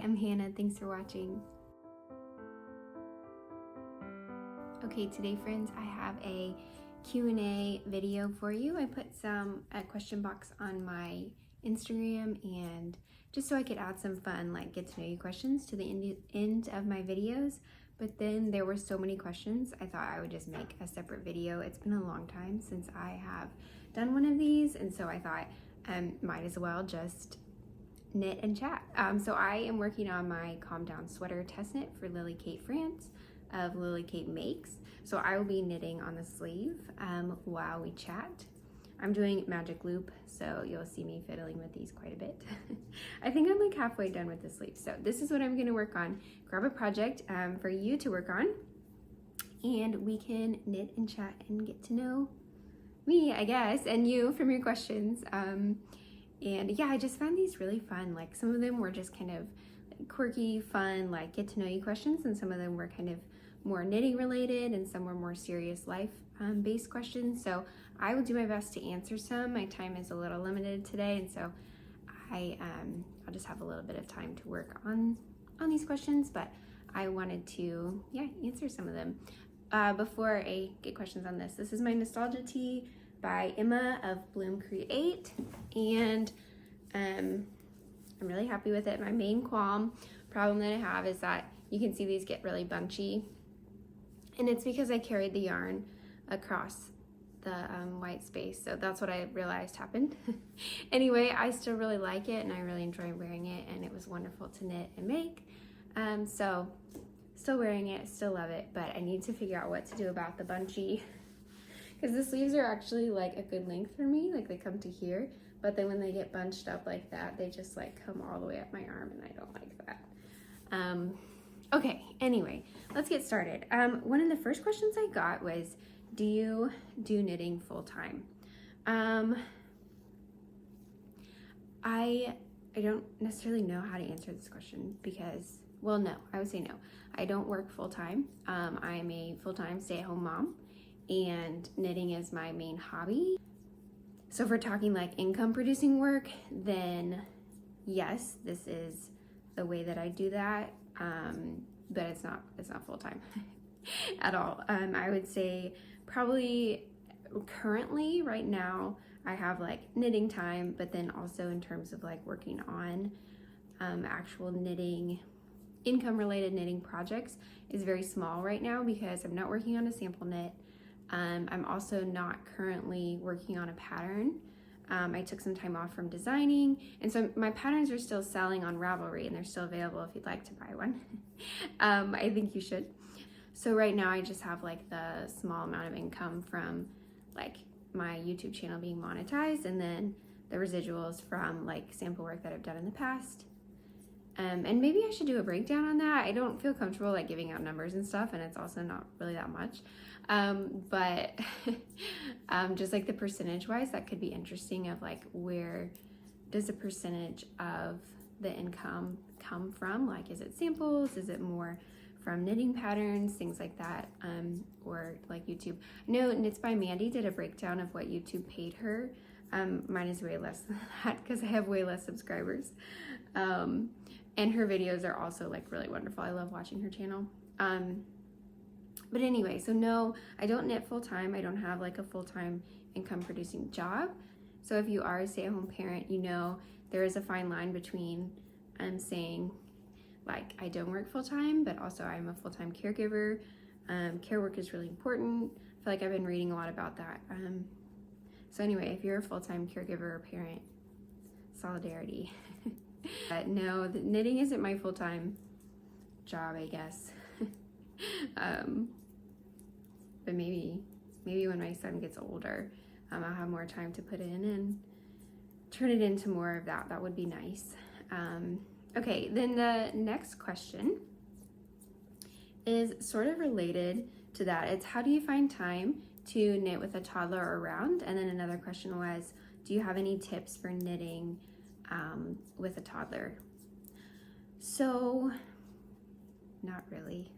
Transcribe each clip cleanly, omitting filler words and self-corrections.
I'm Hannah. Thanks for watching. Okay, today friends, I have a Q&A video for you. I put a question box on my Instagram, and just so I could add some fun, like get to know you questions to the end of my videos. But then there were so many questions, I thought I would just make a separate video. It's been a long time since I have done one of these, and so I thought might as well just knit and chat. So I am working on my Calm Down sweater test knit for Lily Kate France of Lily Kate Makes. So I will be knitting on the sleeve while we chat. I'm doing magic loop, so you'll see me fiddling with these quite a bit. I think I'm like halfway done with the sleeve. So this is what I'm gonna work on. Grab a project for you to work on, and we can knit and chat and get to know me, I guess, and you from your questions. And yeah, I just found these really fun. Like some of them were just kind of quirky, fun, like get to know you questions, and some of them were kind of more knitting related, and some were more serious life based questions. So I will do my best to answer some. My time is a little limited today, and so I'll just have a little bit of time to work on these questions, but I wanted to answer some of them. Before I get questions on this is my nostalgia tee by Emma of Bloom Create, and I'm really happy with it. My main problem that I have is that you can see these get really bunchy, and it's because I carried the yarn across the white space, so that's what I realized happened. Anyway, I still really like it, and I really enjoy wearing it, and it was wonderful to knit and make. So still wearing it, still love it, but I need to figure out what to do about the bunchy, because the sleeves are actually like a good length for me, like they come to here, but then when they get bunched up like that, they just like come all the way up my arm, and I don't like that. Okay, anyway, let's get started. One of the first questions I got was, do you do knitting full-time? I don't necessarily know how to answer this question because, well, no, I would say no. I don't work full-time. I am a full-time stay-at-home mom, and knitting is my main hobby. So if we're talking like income producing work, then yes, this is the way that I do that. But it's not full-time at all. I would say probably currently right now I have like knitting time, but then also in terms of like working on actual knitting, income related knitting projects is very small right now because I'm not working on a sample knit. I'm also not currently working on a pattern. I took some time off from designing, and so my patterns are still selling on Ravelry, and they're still available if you'd like to buy one. I think you should. So right now I just have like the small amount of income from like my YouTube channel being monetized, and then the residuals from like sample work that I've done in the past. And maybe I should do a breakdown on that. I don't feel comfortable like giving out numbers and stuff, and it's also not really that much. But just like the percentage wise, that could be interesting of like where does the percentage of the income come from? Like, is it samples? Is it more from knitting patterns, things like that? Or like YouTube. I know Knits by Mandy did a breakdown of what YouTube paid her. Mine is way less than that because I have way less subscribers. And her videos are also like really wonderful. I love watching her channel. But anyway, so no, I don't knit full-time. I don't have like a full-time income producing job. So if you are a stay-at-home parent, you know there is a fine line between saying like I don't work full-time, but also I'm a full-time caregiver. Care work is really important. I feel like I've been reading a lot about that. So anyway, if you're a full-time caregiver or parent, solidarity. But no, the knitting isn't my full-time job, I guess. But maybe when my son gets older, I'll have more time to put in and turn it into more of that. That would be nice. Okay, then the next question is sort of related to that. It's how do you find time to knit with a toddler around? And then another question was, do you have any tips for knitting with a toddler? So, not really.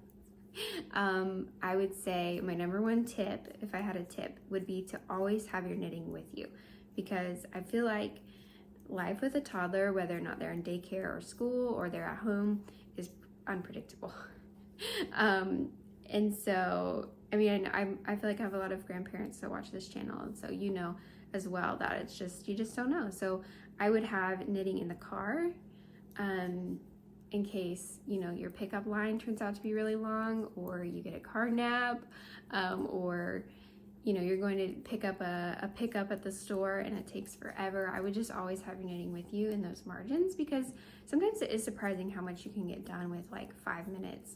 I would say my number one tip, if I had a tip, would be to always have your knitting with you, because I feel like life with a toddler, whether or not they're in daycare or school or they're at home, is unpredictable. And so, I mean, I feel like I have a lot of grandparents that watch this channel, and so you know as well that it's just, you just don't know. So I would have knitting in the car, in case, you know, your pickup line turns out to be really long, or you get a car nap, or, you know, you're going to pick up a pickup at the store and it takes forever. I would just always have your knitting with you in those margins, because sometimes it is surprising how much you can get done with like 5 minutes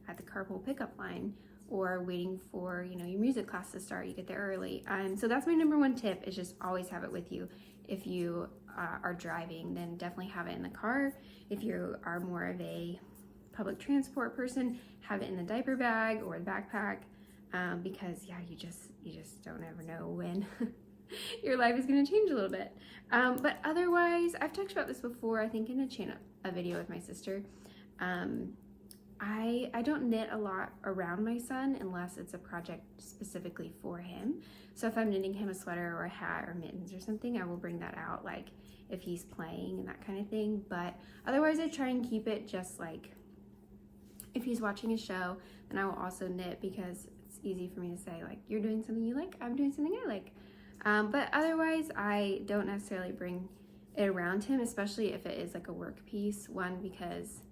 at the carpool pickup line, or waiting for, you know, your music class to start. You get there early. So that's my number one tip, is just always have it with you. If you are driving, then definitely have it in the car. If you are more of a public transport person, have it in the diaper bag or the backpack, because yeah, you just don't ever know when your life is going to change a little bit. But otherwise, I've talked about this before, I think in a video with my sister. I don't knit a lot around my son unless it's a project specifically for him. So if I'm knitting him a sweater or a hat or mittens or something, I will bring that out, like if he's playing and that kind of thing. But otherwise, I try and keep it just like, if he's watching a show, then I will also knit, because it's easy for me to say, like, you're doing something you like, I'm doing something I like. But otherwise, I don't necessarily bring it around him, especially if it is like a work piece. One, because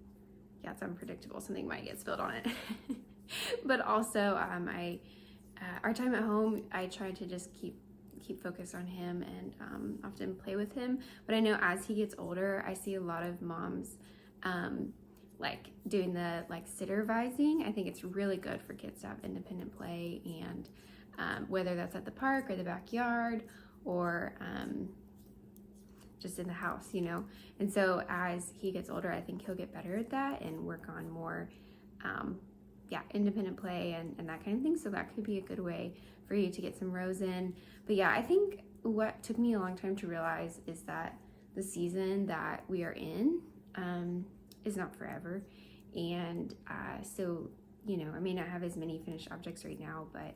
yeah, it's unpredictable, something might get spilled on it. But also, our time at home, I try to just keep focused on him and often play with him. But I know as he gets older, I see a lot of moms like doing the like sittervising. I think it's really good for kids to have independent play, and whether that's at the park or the backyard, or just in the house, you know. And so as he gets older, I think he'll get better at that and work on more independent play and that kind of thing. So that could be a good way for you to get some rows in. But yeah, I think what took me a long time to realize is that the season that we are in is not forever. And so, you know, I may not have as many finished objects right now, but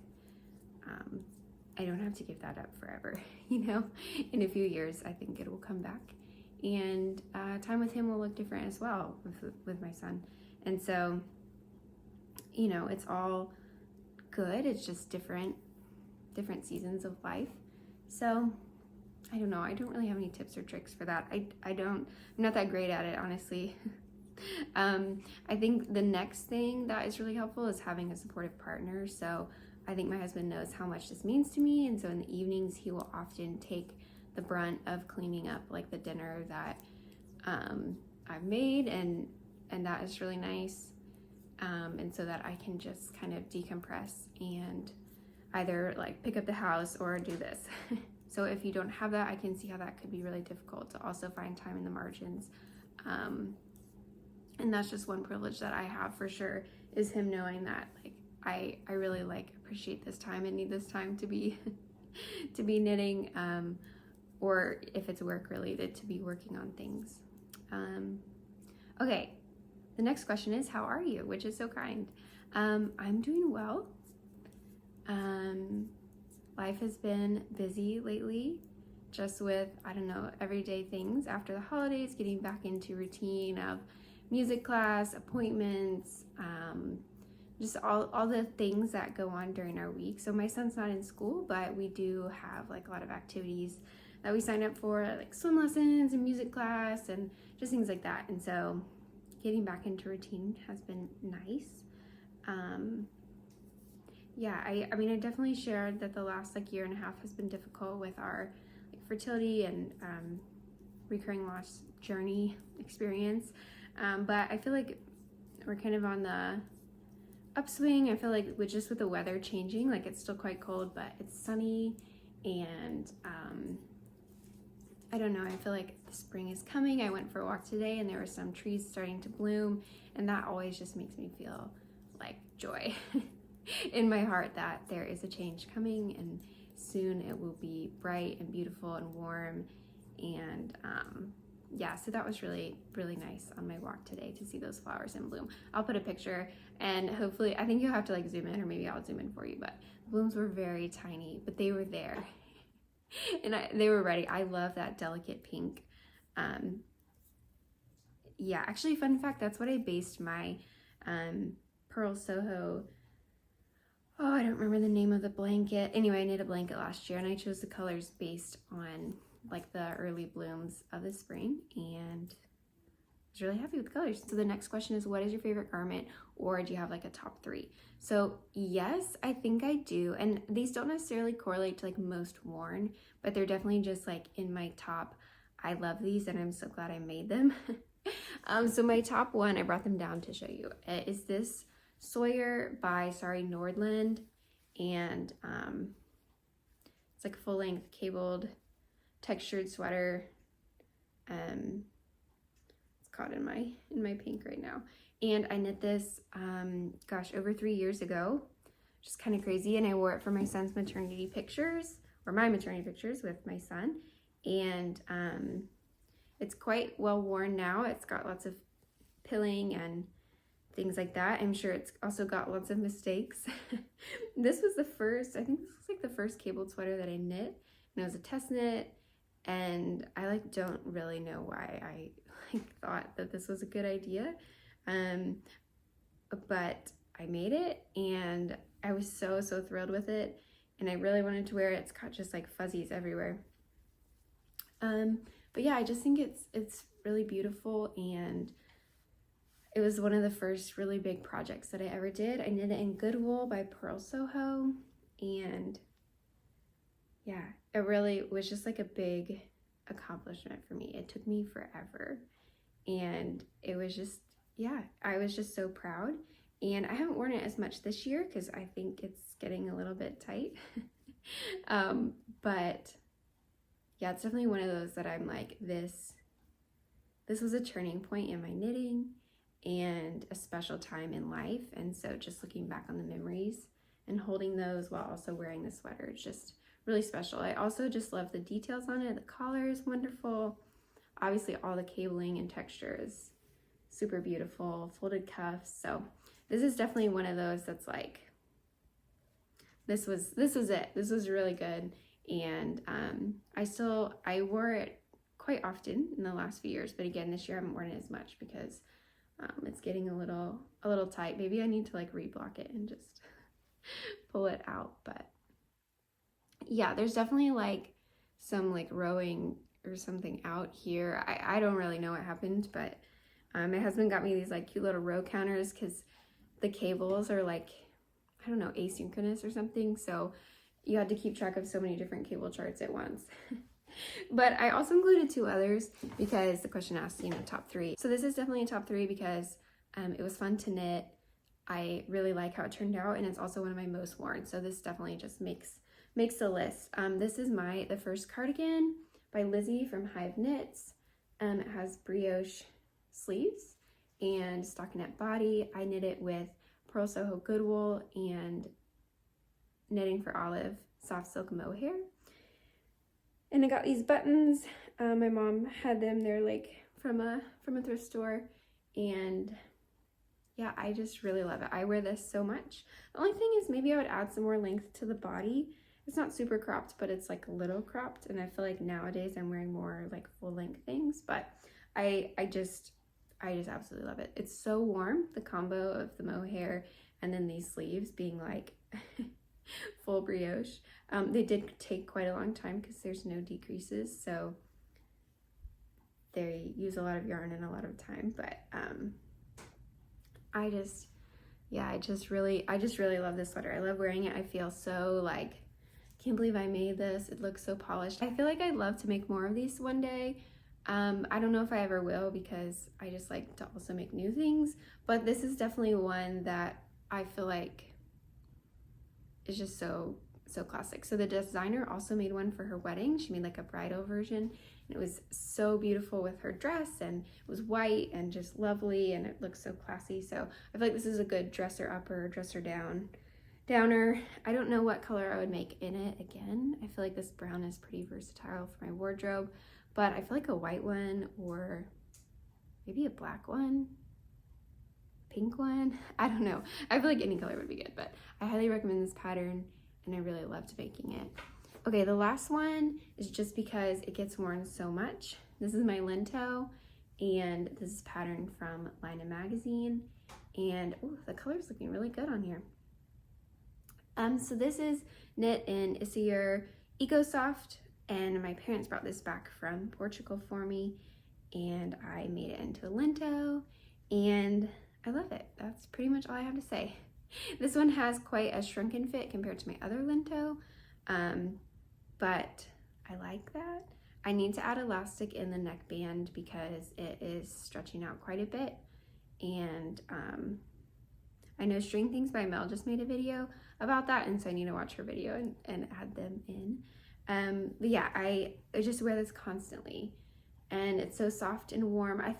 I don't have to give that up forever. You know, in a few years, I think it will come back, and time with him will look different as well with my son. And so, you know, it's all good. It's just different seasons of life. So I don't know. I don't really have any tips or tricks for that. I'm not that great at it, honestly. I think the next thing that is really helpful is having a supportive partner. So I think my husband knows how much this means to me, and so in the evenings he will often take the brunt of cleaning up like the dinner that I've made, and that is really nice. And so that I can just kind of decompress and either like pick up the house or do this. So if you don't have that, I can see how that could be really difficult to also find time in the margins. And that's just one privilege that I have for sure, is him knowing that like I really like appreciate this time and need this time to be to be knitting, or if it's work related, to be working on things. Okay, the next question is, how are you? Which is so kind. I'm doing well. Life has been busy lately, just with, I don't know, everyday things after the holidays, getting back into routine of music class, appointments, just all the things that go on during our week. So my son's not in school, but we do have like a lot of activities that we sign up for, like swim lessons and music class and just things like that. And so getting back into routine has been nice. Yeah, I mean, I definitely shared that the last like year and a half has been difficult with our like fertility and recurring loss journey experience. But I feel like we're kind of on the upswing. I feel like with the weather changing, like it's still quite cold, but it's sunny, and I don't know, I feel like the spring is coming. I went for a walk today and there were some trees starting to bloom, and that always just makes me feel like joy in my heart that there is a change coming, and soon it will be bright and beautiful and warm. And yeah, so that was really, really nice on my walk today to see those flowers in bloom. I'll put a picture, and hopefully, I think you'll have to like zoom in, or maybe I'll zoom in for you, but the blooms were very tiny, but they were there. And they were ready. I love that delicate pink. Yeah, actually, fun fact, that's what I based my Pearl Soho. Oh, I don't remember the name of the blanket. Anyway, I knit a blanket last year, and I chose the colors based on like the early blooms of the spring, and I was really happy with the colors. So the next question is, what is your favorite garment, or do you have like a top 3? So yes, I think I do, and these don't necessarily correlate to like most worn, but they're definitely just like in my top. I love these, and I'm so glad I made them. So my top one, I brought them down to show you, is this Sawyer by Nordland, and it's like a full-length cabled textured sweater. It's caught in my pink right now, and I knit this gosh, over 3 years ago, just kind of crazy, and I wore it for my son's maternity pictures, or my maternity pictures with my son, and it's quite well worn now. It's got lots of pilling and things like that. I'm sure it's also got lots of mistakes. This was the first, I think this was like the first cabled sweater that I knit, and it was a test knit, and I like don't really know why I like thought that this was a good idea, but I made it, and I was so thrilled with it, and I really wanted to wear it. It's got just like fuzzies everywhere. But yeah, I just think it's really beautiful, and it was one of the first really big projects that I ever did. I knit it in Good Wool by Pearl Soho, and yeah, it really was just like a big accomplishment for me. It took me forever, and it was just, yeah, I was just so proud. And I haven't worn it as much this year because I think it's getting a little bit tight. But yeah, it's definitely one of those that I'm like, this was a turning point in my knitting and a special time in life. And so just looking back on the memories and holding those while also wearing the sweater, it's just really special. I also just love the details on it. The collar is wonderful. Obviously all the cabling and texture is super beautiful. Folded cuffs. So this is definitely one of those that's like, this was it. This was really good. And I wore it quite often in the last few years, but again, this year I haven't worn it as much because it's getting a little tight. Maybe I need to like reblock it and just pull it out. But yeah, there's definitely like some like rowing or something out here. I don't really know what happened, but my husband got me these like cute little row counters because the cables are like, I don't know, asynchronous or something. So you had to keep track of so many different cable charts at once. But I also included 2 others because the question asked, top 3. So this is definitely a top 3 because it was fun to knit. I really like how it turned out, and it's also one of my most worn. So this definitely just makes the list. This is the first cardigan by Lizzie from Hive Knits. It has brioche sleeves and stockinette body. I knit it with Pearl Soho Good Wool and Knitting for Olive soft silk mohair. And I got these buttons. My mom had them. They're like from a thrift store, and yeah, I just really love it. I wear this so much. The only thing is maybe I would add some more length to the body. It's not super cropped, but it's like a little cropped, and I feel like nowadays I'm wearing more like full length things, but I just absolutely love it. It's so warm, the combo of the mohair and then these sleeves being like full brioche. They did take quite a long time because there's no decreases, so they use a lot of yarn and a lot of time, but I just really love this sweater. I love wearing it. I feel so like, can't believe I made this. It looks so polished. I feel like I'd love to make more of these one day. I don't know if I ever will because I just like to also make new things, but this is definitely one that I feel like is just so classic. So the designer also made one for her wedding. She made like a bridal version, and it was so beautiful with her dress, and it was white and just lovely, and it looks so classy. So I feel like this is a good dresser upper, dresser downer. I don't know what color I would make in it. Again, I feel like this brown is pretty versatile for my wardrobe, but I feel like a white one or maybe a black one, pink one, I don't know. I feel like any color would be good, but I highly recommend this pattern, and I really loved making it. Okay, the last one is just because it gets worn so much. This is my linto, and this is patterned from Line of Magazine, and ooh, the color's looking really good on here. So this is knit in Tuscarora EcoSoft, and my parents brought this back from Portugal for me, and I made it into a linto, and I love it. That's pretty much all I have to say. This one has quite a shrunken fit compared to my other linto, but I like that. I need to add elastic in the neckband because it is stretching out quite a bit, and I know String Things by Mel just made a video about that, and so I need to watch her video and add them in. But yeah, I just wear this constantly, and it's so soft and warm. I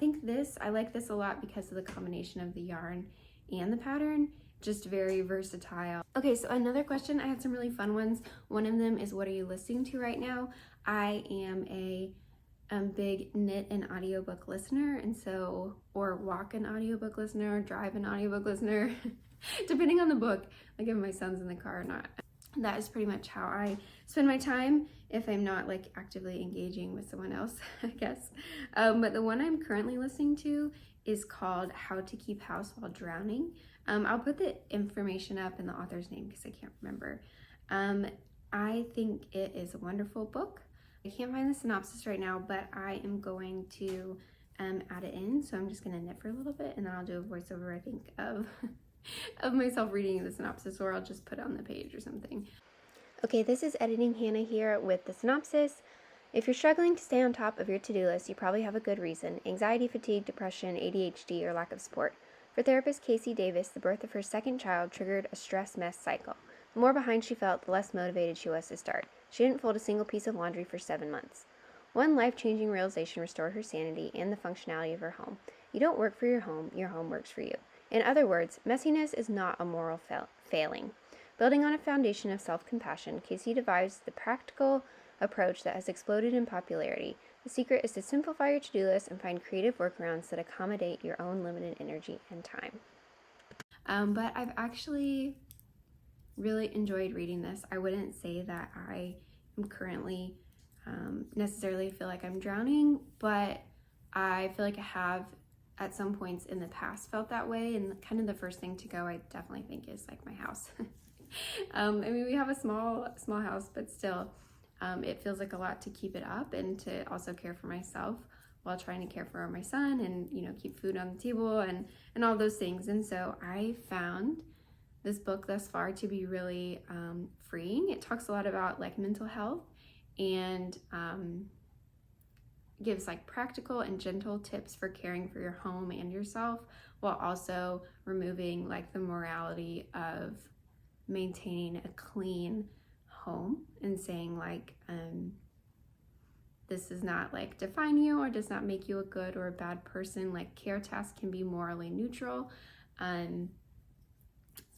like this a lot because of the combination of the yarn and the pattern, just very versatile. Okay, so another question, I had some really fun ones. One of them is, what are you listening to right now? I am a big knit and audiobook listener, and so, or walk an audiobook listener, or drive an audiobook listener, depending on the book, like if my son's in the car or not. That is pretty much how I spend my time if I'm not like actively engaging with someone else, I guess. But the one I'm currently listening to is called How to Keep House While Drowning. I'll put the information up and the author's name because I can't remember. I think it is a wonderful book. I can't find the synopsis right now, but I am going to add it in. So I'm just gonna knit for a little bit, and then I'll do a voiceover, I think, of of myself reading the synopsis, or I'll just put it on the page or something. Okay, this is Editing Hannah here with the synopsis. If you're struggling to stay on top of your to-do list, you probably have a good reason: anxiety, fatigue, depression, ADHD, or lack of support. For therapist Casey Davis, the birth of her second child triggered a stress mess cycle. The more behind she felt, the less motivated she was to start. She didn't fold a single piece of laundry for 7 months. One life-changing realization restored her sanity and the functionality of her home. You don't work for your home works for you. In other words, messiness is not a moral failing. Building on a foundation of self-compassion, Casey devised the practical approach that has exploded in popularity. The secret is to simplify your to-do list and find creative workarounds that accommodate your own limited energy and time. But I've actually really enjoyed reading this. I wouldn't say that I am currently necessarily feel like I'm drowning, but I feel like I have at some points in the past felt that way, and kind of the first thing to go, I definitely think, is like my house. I mean, we have a small house, but still, it feels like a lot to keep it up and to also care for myself while trying to care for my son and, you know, keep food on the table and all those things. And so I found this book thus far to be really freeing. It talks a lot about like mental health, and gives like practical and gentle tips for caring for your home and yourself, while also removing like the morality of maintaining a clean home and saying like this does not like define you or does not make you a good or a bad person. Like, care tasks can be morally neutral.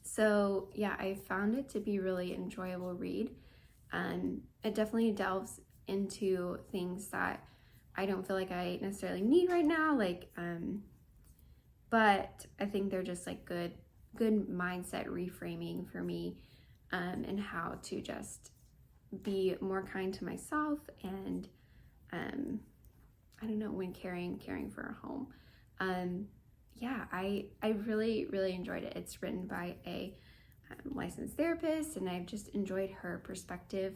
So yeah, I found it to be a really enjoyable read. It definitely delves into things that I don't feel like I necessarily need right now, like but I think they're just like good mindset reframing for me, and how to just be more kind to myself, and I don't know, when caring for a home. Yeah, I really enjoyed it. It's written by a licensed therapist, and I've just enjoyed her perspective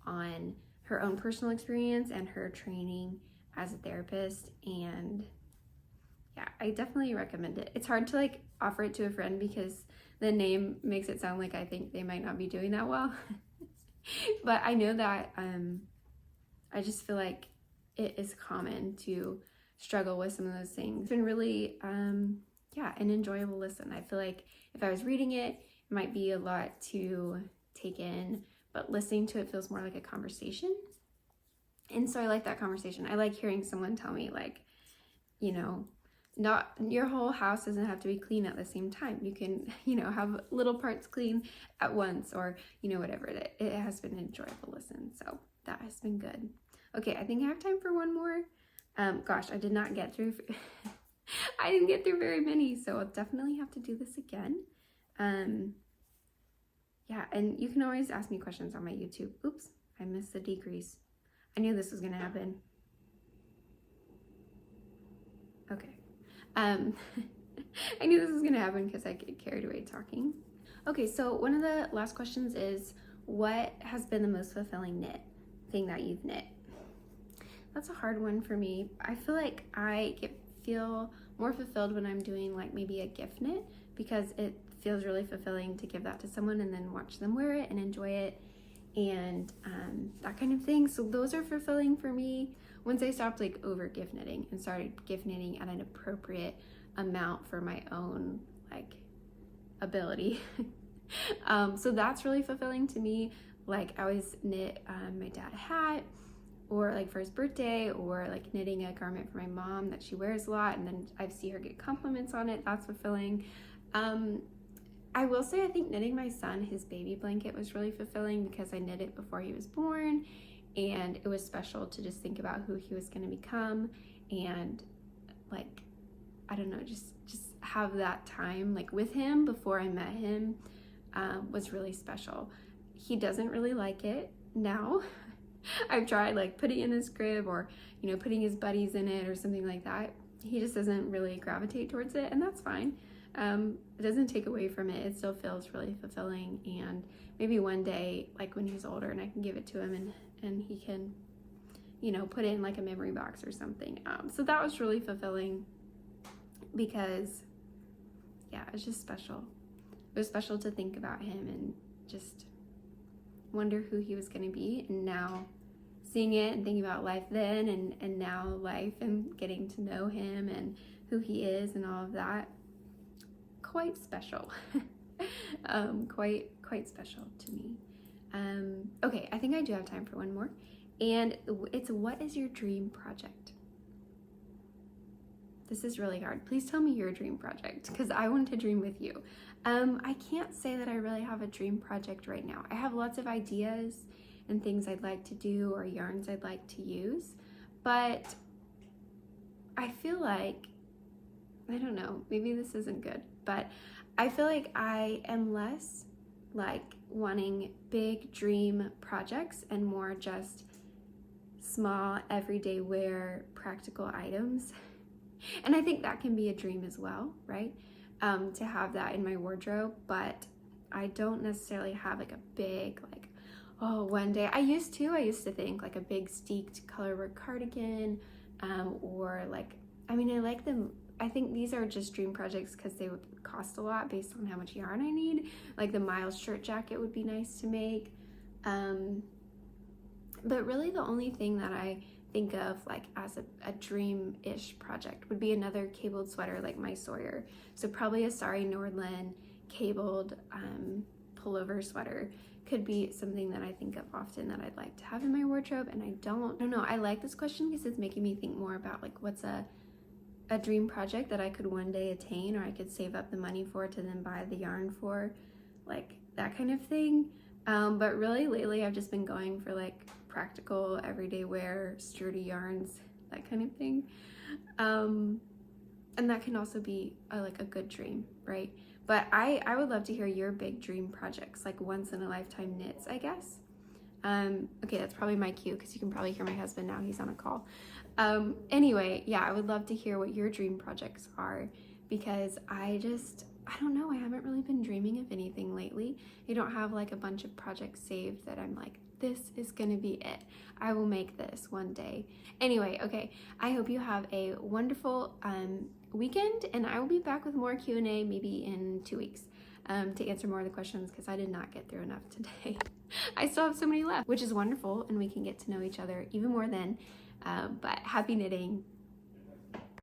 on her own personal experience and her training as a therapist. And yeah, I definitely recommend it. It's hard to like offer it to a friend because the name makes it sound like I think they might not be doing that well. But I know that I just feel like it is common to struggle with some of those things. It's been really yeah, an enjoyable listen. I feel like if I was reading it, it might be a lot to take in, but listening to it feels more like a conversation. And so I like that conversation. I like hearing someone tell me, like, you know, not your whole house doesn't have to be clean at the same time. You can, you know, have little parts clean at once, or, you know, whatever. It has been an enjoyable listen. So that has been good. Okay, I think I have time for one more. Gosh, I did not get through, I didn't get through very many, so I'll definitely have to do this again. Yeah, and you can always ask me questions on my YouTube. Oops, I missed the decrease. I knew this was gonna happen. Okay. I knew this was gonna happen because I get carried away talking. Okay, so one of the last questions is, what has been the most fulfilling knit thing that you've knit? That's a hard one for me. I feel like I feel more fulfilled when I'm doing like maybe a gift knit, because it feels really fulfilling to give that to someone and then watch them wear it and enjoy it and that kind of thing. So those are fulfilling for me. Once I stopped like over gift knitting and started gift knitting at an appropriate amount for my own like ability. So that's really fulfilling to me. Like I always knit my dad a hat, or like for his birthday, or like knitting a garment for my mom that she wears a lot, and then I see her get compliments on it. That's fulfilling. I will say I think knitting my son his baby blanket was really fulfilling, because I knit it before he was born, and it was special to just think about who he was going to become, and like I don't know, just have that time like with him before I met him was really special. He doesn't really like it now. I've tried like putting it in his crib, or you know, putting his buddies in it or something like that. He just doesn't really gravitate towards it, and that's fine. It doesn't take away from it. It still feels really fulfilling, and maybe one day, like when he's older and I can give it to him and he can, you know, put it in like a memory box or something. So that was really fulfilling, because yeah, it was just special. It was special to think about him and just wonder who he was going to be. And now seeing it and thinking about life then and now life, and getting to know him and who he is and all of that, quite special. Quite special to me. Okay, I think I do have time for one more, and it's, what is your dream project? This is really hard. Please tell me your dream project, because I want to dream with you. I can't say that I really have a dream project right now. I have lots of ideas and things I'd like to do, or yarns I'd like to use, but I feel like, I don't know, maybe this isn't good, but I feel like I am less like wanting big dream projects and more just small everyday wear practical items. And I think that can be a dream as well, right? To have that in my wardrobe, but I don't necessarily have like a big, like, oh, one day. I used to think like a big steeked colorwork cardigan, or like, I mean, I like them. I think these are just dream projects because they would cost a lot based on how much yarn I need. Like the Miles shirt jacket would be nice to make. But really the only thing that I think of like as a dream-ish project would be another cabled sweater like my Sawyer. So probably a Sari Nordland cabled pullover sweater could be something that I think of often that I'd like to have in my wardrobe. And I don't know, I like this question because it's making me think more about like what's a dream project that I could one day attain, or I could save up the money for to then buy the yarn for, like that kind of thing. But really lately I've just been going for like practical everyday wear sturdy yarns, that kind of thing. And that can also be like a good dream, right? But I would love to hear your big dream projects, like once in a lifetime knits, I guess. Okay, that's probably my cue, because you can probably hear my husband now, he's on a call. Anyway, yeah, I would love to hear what your dream projects are, because I don't know, I haven't really been dreaming of anything lately. I don't have like a bunch of projects saved that I'm like, this is gonna be it. I will make this one day. Anyway, okay, I hope you have a wonderful weekend, and I will be back with more Q&A maybe in 2 weeks to answer more of the questions, because I did not get through enough today. I still have so many left, which is wonderful, and we can get to know each other even more then. But happy knitting.